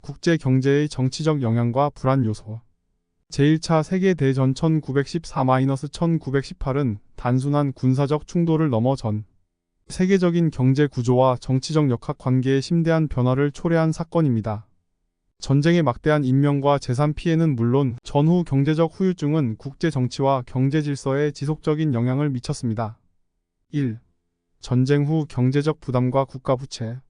국제 경제의 정치적 영향과 불안 요소. 제1차 세계대전 1914-1918은 단순한 군사적 충돌을 넘어 전 세계적인 경제 구조와 정치적 역학관계의 심대한 변화를 초래한 사건입니다. 전쟁의 막대한 인명과 재산 피해는 물론 전후 경제적 후유증은 국제 정치와 경제 질서에 지속적인 영향을 미쳤습니다. 1. 전쟁 후 경제적 부담과 국가 부채.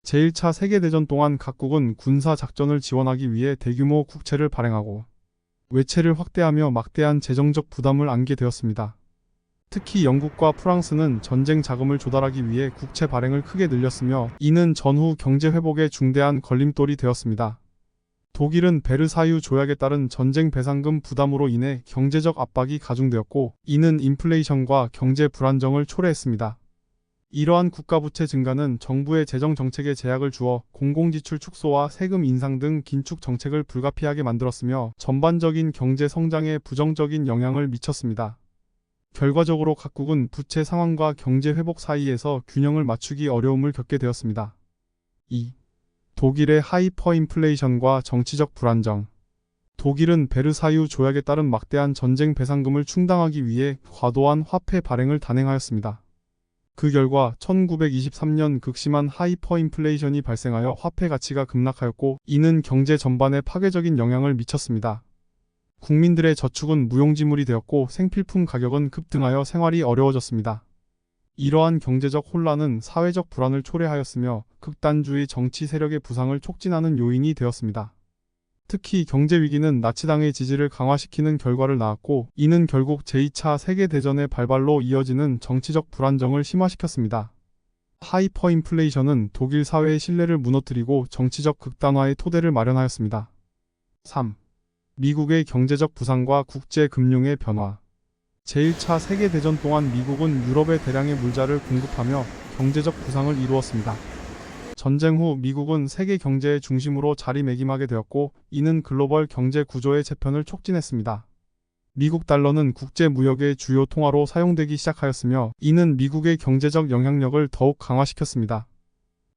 제1차 세계대전 동안 각국은 군사 작전을 지원하기 위해 대규모 국채를 발행하고 외채를 확대하며 막대한 재정적 부담을 안게 되었습니다. 특히 영국과 프랑스는 전쟁 자금을 조달하기 위해 국채 발행을 크게 늘렸으며 이는 전후 경제 회복에 중대한 걸림돌이 되었습니다. 독일은 베르사유 조약에 따른 전쟁 배상금 부담으로 인해 경제적 압박이 가중되었고 이는 인플레이션과 경제 불안정을 초래했습니다. 이러한 국가부채 증가는 정부의 재정 정책에 제약을 주어 공공지출 축소와 세금 인상 등 긴축 정책을 불가피하게 만들었으며 전반적인 경제 성장에 부정적인 영향을 미쳤습니다. 결과적으로 각국은 부채 상황과 경제 회복 사이에서 균형을 맞추기 어려움을 겪게 되었습니다. 2. 독일의 하이퍼인플레이션과 정치적 불안정. 독일은 베르사유 조약에 따른 막대한 전쟁 배상금을 충당하기 위해 과도한 화폐 발행을 단행하였습니다. 그 결과 1923년 극심한 하이퍼인플레이션이 발생하여 화폐 가치가 급락하였고 이는 경제 전반에 파괴적인 영향을 미쳤습니다. 국민들의 저축은 무용지물이 되었고 생필품 가격은 급등하여 생활이 어려워졌습니다. 이러한 경제적 혼란은 사회적 불안을 초래하였으며 극단주의 정치 세력의 부상을 촉진하는 요인이 되었습니다. 특히 경제위기는 나치당의 지지를 강화시키는 결과를 낳았고 이는 결국 제2차 세계대전의 발발로 이어지는 정치적 불안정을 심화시켰습니다. 하이퍼인플레이션은 독일 사회의 신뢰를 무너뜨리고 정치적 극단화의 토대를 마련하였습니다. 3. 미국의 경제적 부상과 국제금융의 변화. 제1차 세계대전 동안 미국은 유럽에 대량의 물자를 공급하며 경제적 부상을 이루었습니다. 전쟁 후 미국은 세계 경제의 중심으로 자리매김하게 되었고 이는 글로벌 경제 구조의 재편을 촉진했습니다. 미국 달러는 국제 무역의 주요 통화로 사용되기 시작하였으며 이는 미국의 경제적 영향력을 더욱 강화시켰습니다.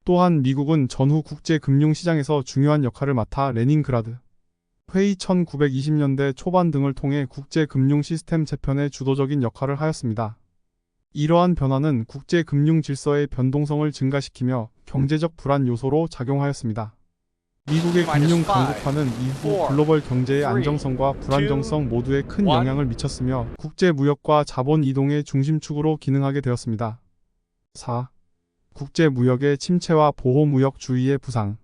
또한 미국은 전후 국제 금융 시장에서 중요한 역할을 맡아 레닌그라드 회의 1920년대 초반 등을 통해 국제 금융 시스템 재편에 주도적인 역할을 하였습니다. 이러한 변화는 국제 금융 질서의 변동성을 증가시키며 경제적 불안 요소로 작용하였습니다. 미국의 금융 강국화는 이후 글로벌 경제의 안정성과 불안정성 모두에 큰 영향을 미쳤으며 국제 무역과 자본 이동의 중심축으로 기능하게 되었습니다. 4. 국제 무역의 침체와 보호 무역주의의 부상.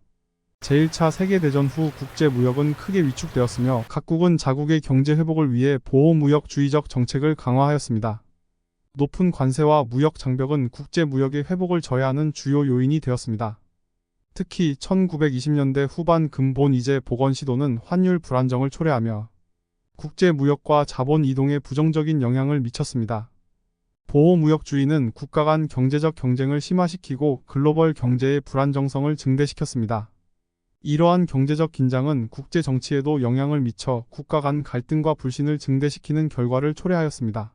제1차 세계대전 후 국제 무역은 크게 위축되었으며 각국은 자국의 경제 회복을 위해 보호 무역주의적 정책을 강화하였습니다. 높은 관세와 무역 장벽은 국제 무역의 회복을 저해하는 주요 요인이 되었습니다. 특히 1920년대 후반 근본 이제 복원 시도는 환율 불안정을 초래하며 국제 무역과 자본 이동에 부정적인 영향을 미쳤습니다. 보호 무역주의는 국가 간 경제적 경쟁을 심화시키고 글로벌 경제의 불안정성을 증대시켰습니다. 이러한 경제적 긴장은 국제 정치에도 영향을 미쳐 국가 간 갈등과 불신을 증대시키는 결과를 초래하였습니다.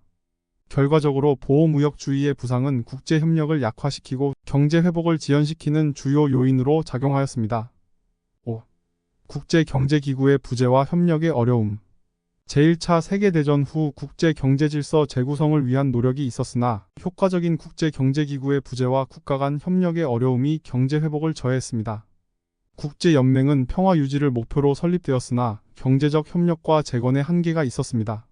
결과적으로 보호무역주의의 부상은 국제협력을 약화시키고 경제회복을 지연시키는 주요 요인으로 작용하였습니다. 5. 국제경제기구의 부재와 협력의 어려움. 제1차 세계대전 후 국제경제질서 재구성을 위한 노력이 있었으나 효과적인 국제경제기구의 부재와 국가 간 협력의 어려움이 경제회복을 저해했습니다. 국제연맹은 평화 유지를 목표로 설립되었으나 경제적 협력과 재건에 한계가 있었습니다.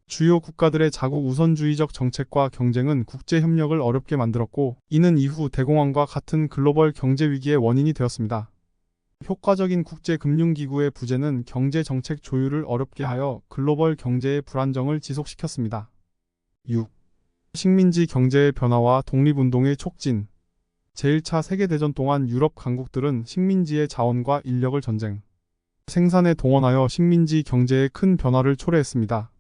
주요 국가들의 자국 우선주의적 정책과 경쟁은 국제협력을 어렵게 만들었고 이는 이후 대공황과 같은 글로벌 경제위기의 원인이 되었습니다. 효과적인 국제금융기구의 부재는 경제정책 조율을 어렵게 하여 글로벌 경제의 불안정을 지속시켰습니다. 6. 식민지 경제의 변화와 독립운동의 촉진. 제1차 세계대전 동안 유럽 강국들은 식민지의 자원과 인력을 전쟁, 생산에 동원하여 식민지 경제에 큰 변화를 초래했습니다.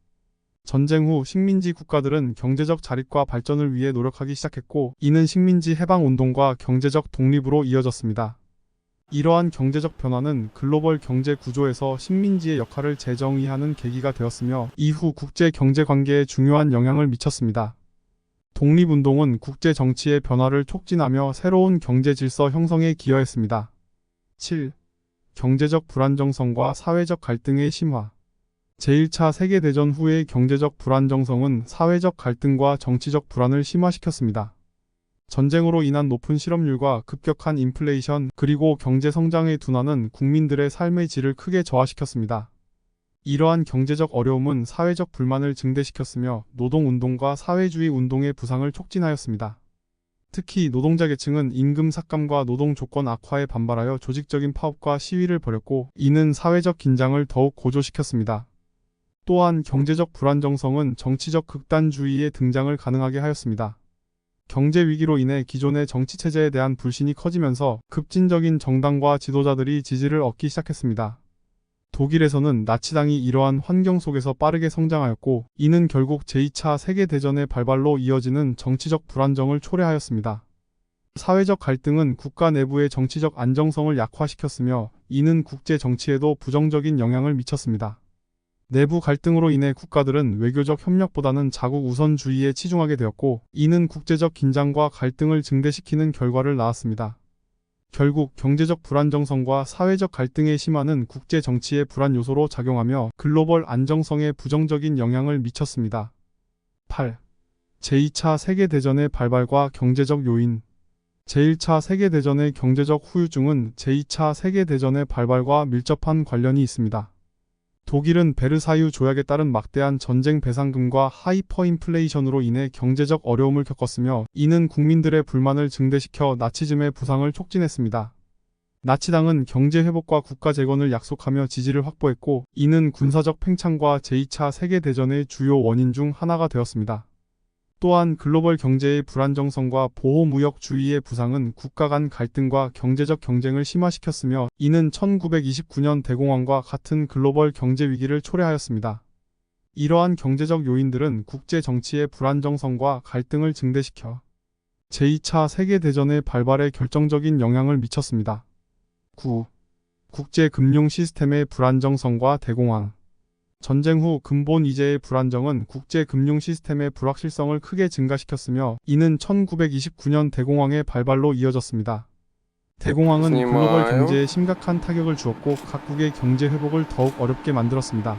전쟁 후 식민지 국가들은 경제적 자립과 발전을 위해 노력하기 시작했고 이는 식민지 해방운동과 경제적 독립으로 이어졌습니다. 이러한 경제적 변화는 글로벌 경제 구조에서 식민지의 역할을 재정의하는 계기가 되었으며 이후 국제 경제 관계에 중요한 영향을 미쳤습니다. 독립운동은 국제 정치의 변화를 촉진하며 새로운 경제 질서 형성에 기여했습니다. 7. 경제적 불안정성과 사회적 갈등의 심화. 제1차 세계대전 후의 경제적 불안정성은 사회적 갈등과 정치적 불안을 심화시켰습니다. 전쟁으로 인한 높은 실업률과 급격한 인플레이션 그리고 경제 성장의 둔화는 국민들의 삶의 질을 크게 저하시켰습니다. 이러한 경제적 어려움은 사회적 불만을 증대시켰으며 노동운동과 사회주의 운동의 부상을 촉진하였습니다. 특히 노동자 계층은 임금 삭감과 노동 조건 악화에 반발하여 조직적인 파업과 시위를 벌였고 이는 사회적 긴장을 더욱 고조시켰습니다. 또한 경제적 불안정성은 정치적 극단주의의 등장을 가능하게 하였습니다. 경제 위기로 인해 기존의 정치체제에 대한 불신이 커지면서 급진적인 정당과 지도자들이 지지를 얻기 시작했습니다. 독일에서는 나치당이 이러한 환경 속에서 빠르게 성장하였고 이는 결국 제2차 세계대전의 발발로 이어지는 정치적 불안정을 초래하였습니다. 사회적 갈등은 국가 내부의 정치적 안정성을 약화시켰으며 이는 국제 정치에도 부정적인 영향을 미쳤습니다. 내부 갈등으로 인해 국가들은 외교적 협력보다는 자국 우선주의에 치중하게 되었고 이는 국제적 긴장과 갈등을 증대시키는 결과를 낳았습니다. 결국 경제적 불안정성과 사회적 갈등의 심화는 국제 정치의 불안 요소로 작용하며 글로벌 안정성에 부정적인 영향을 미쳤습니다. 8. 제2차 세계대전의 발발과 경제적 요인. 제1차 세계대전의 경제적 후유증은 제2차 세계대전의 발발과 밀접한 관련이 있습니다. 독일은 베르사유 조약에 따른 막대한 전쟁 배상금과 하이퍼인플레이션으로 인해 경제적 어려움을 겪었으며 이는 국민들의 불만을 증대시켜 나치즘의 부상을 촉진했습니다. 나치당은 경제 회복과 국가 재건을 약속하며 지지를 확보했고 이는 군사적 팽창과 제2차 세계대전의 주요 원인 중 하나가 되었습니다. 또한 글로벌 경제의 불안정성과 보호무역주의의 부상은 국가 간 갈등과 경제적 경쟁을 심화시켰으며 이는 1929년 대공황과 같은 글로벌 경제 위기를 초래하였습니다. 이러한 경제적 요인들은 국제 정치의 불안정성과 갈등을 증대시켜 제2차 세계대전의 발발에 결정적인 영향을 미쳤습니다. 9. 국제 금융 시스템의 불안정성과 대공황. 전쟁 후 근본 이제의 불안정은 국제 금융 시스템의 불확실성을 크게 증가시켰으며 이는 1929년 대공황의 발발로 이어졌습니다. 대공황은 글로벌 경제에 심각한 타격을 주었고 각국의 경제 회복을 더욱 어렵게 만들었습니다.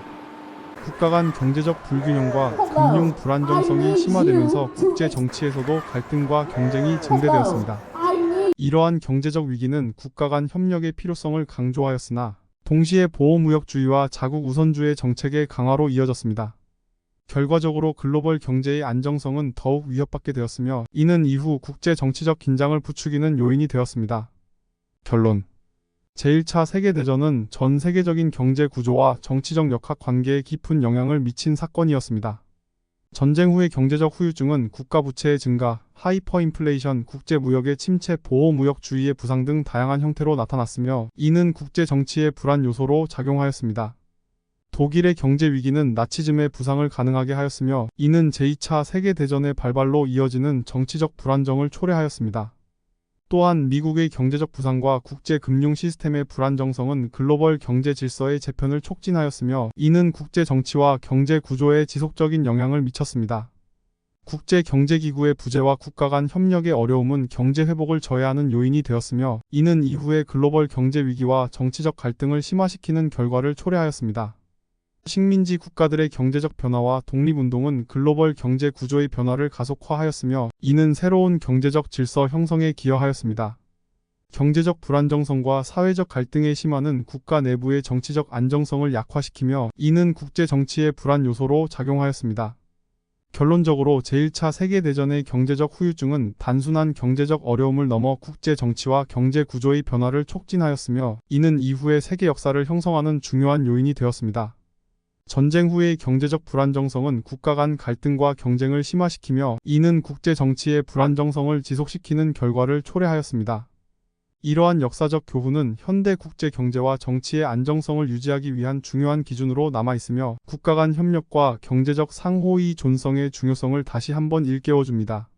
국가 간 경제적 불균형과 금융 불안정성이 심화되면서 국제 정치에서도 갈등과 경쟁이 증대되었습니다. 이러한 경제적 위기는 국가 간 협력의 필요성을 강조하였으나 동시에 보호무역주의와 자국 우선주의 정책의 강화로 이어졌습니다. 결과적으로 글로벌 경제의 안정성은 더욱 위협받게 되었으며 이는 이후 국제 정치적 긴장을 부추기는 요인이 되었습니다. 결론. 제1차 세계대전은 전 세계적인 경제 구조와 정치적 역학 관계에 깊은 영향을 미친 사건이었습니다. 전쟁 후의 경제적 후유증은 국가 부채의 증가, 하이퍼인플레이션, 국제무역의 침체, 보호무역주의의 부상 등 다양한 형태로 나타났으며 이는 국제 정치의 불안 요소로 작용하였습니다. 독일의 경제 위기는 나치즘의 부상을 가능하게 하였으며 이는 제2차 세계대전의 발발로 이어지는 정치적 불안정을 초래하였습니다. 또한 미국의 경제적 부상과 국제 금융 시스템의 불안정성은 글로벌 경제 질서의 재편을 촉진하였으며 이는 국제 정치와 경제 구조에 지속적인 영향을 미쳤습니다. 국제 경제기구의 부재와 국가 간 협력의 어려움은 경제 회복을 저해하는 요인이 되었으며 이는 이후의 글로벌 경제 위기와 정치적 갈등을 심화시키는 결과를 초래하였습니다. 식민지 국가들의 경제적 변화와 독립운동은 글로벌 경제 구조의 변화를 가속화하였으며 이는 새로운 경제적 질서 형성에 기여하였습니다. 경제적 불안정성과 사회적 갈등의 심화는 국가 내부의 정치적 안정성을 약화시키며 이는 국제 정치의 불안 요소로 작용하였습니다. 결론적으로 제1차 세계대전의 경제적 후유증은 단순한 경제적 어려움을 넘어 국제 정치와 경제 구조의 변화를 촉진하였으며 이는 이후의 세계 역사를 형성하는 중요한 요인이 되었습니다. 전쟁 후의 경제적 불안정성은 국가 간 갈등과 경쟁을 심화시키며 이는 국제 정치의 불안정성을 지속시키는 결과를 초래하였습니다. 이러한 역사적 교훈은 현대 국제 경제와 정치의 안정성을 유지하기 위한 중요한 기준으로 남아있으며 국가 간 협력과 경제적 상호의 존성의 중요성을 다시 한번 일깨워줍니다.